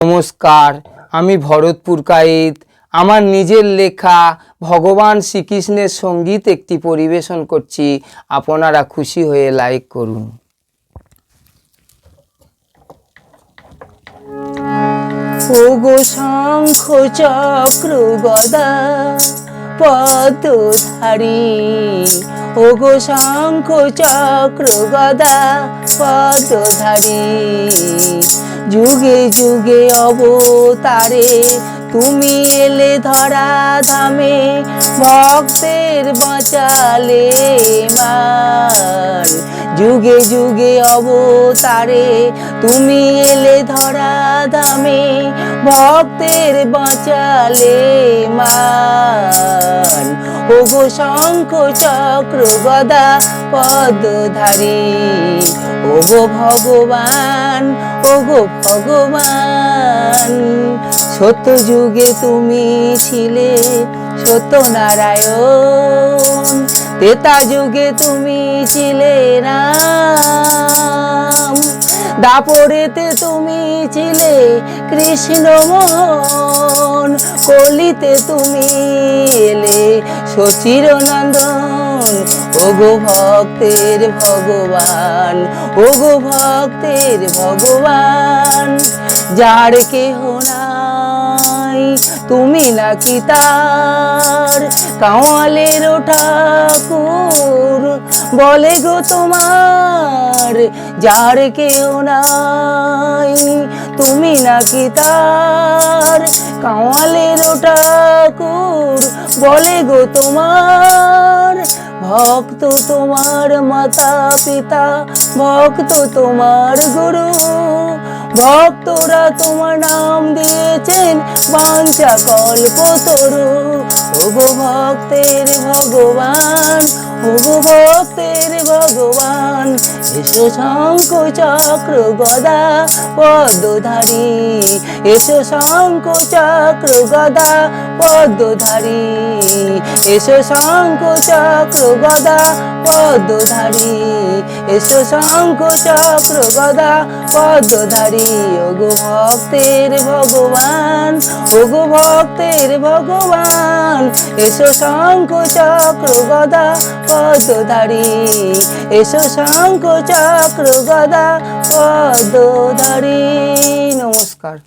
নমস্কার, আমি ভরত পুরকাইত। আমার নিজের লেখা ভগবান শ্রীকৃষ্ণের সঙ্গীত একটি পরিবেশন করছি। আপনারা খুশি হয়ে লাইক করুন। ওগো শঙ্খ চক্র গদা পদ্মধারী, ওগো শঙ্খ চক্র গদা পদ্মধারী, যুগে যুগে অবতারে তুমি এলে ধরা ধামে, ভক্তের বাঁচালে মান। যুগে যুগে অবতারে তুমি এলে ধরা ধামে, ভক্তের বাঁচালে মান। ওগো শঙ্খ চক্র গদা পদ্মধারী, ওগো ভগবান, ওগো ভগবান। সত্য যুগে তুমি ছিলে সত্যনারায়ণ, ত্রেতা যুগে তুমি ছিলে রাম, দাপরেতে তুমি ছিলে কৃষ্ণ মোহন, কলিতে তুমি এলে সচিরনন্দন। ওগো ভক্তের ভগবান, ওগো ভক্তের ভগবান। যার কেহ নাই তুমি নাকি তার, কাওয়ালের ঠাকুর বলে গো তোমার। যার কেউ নাই তুমি নাকি তার, কাওয়ালের ঠাকুর বলে গো তোমার। ভক্ত তোমার মাতা পিতা, ভক্ত তোমার গুরু, ভক্তরা তোমার নাম দিয়েছেন বাঞ্ছা কল্পতরু। ওগো ভক্তের ভগবান, ওগো ভক্তের ভগবান। এসো শঙ্খ চক্র গদা পদ্মধারী, এসো শঙ্খ চক্র গদা পদ্মধারী, এসো শঙ্খ চক্র গদা পদ্মধারী, এসো শঙ্খ চক্র গদা পদ্মধারী। ওগো ভক্তের ভগবান, ওগো ভক্তের ভগবান। এসো শঙ্খ চক্র গদা পদ্মধারী, এসো শঙ্খ চক্র গদা পদ্মধারী। নমস্কার।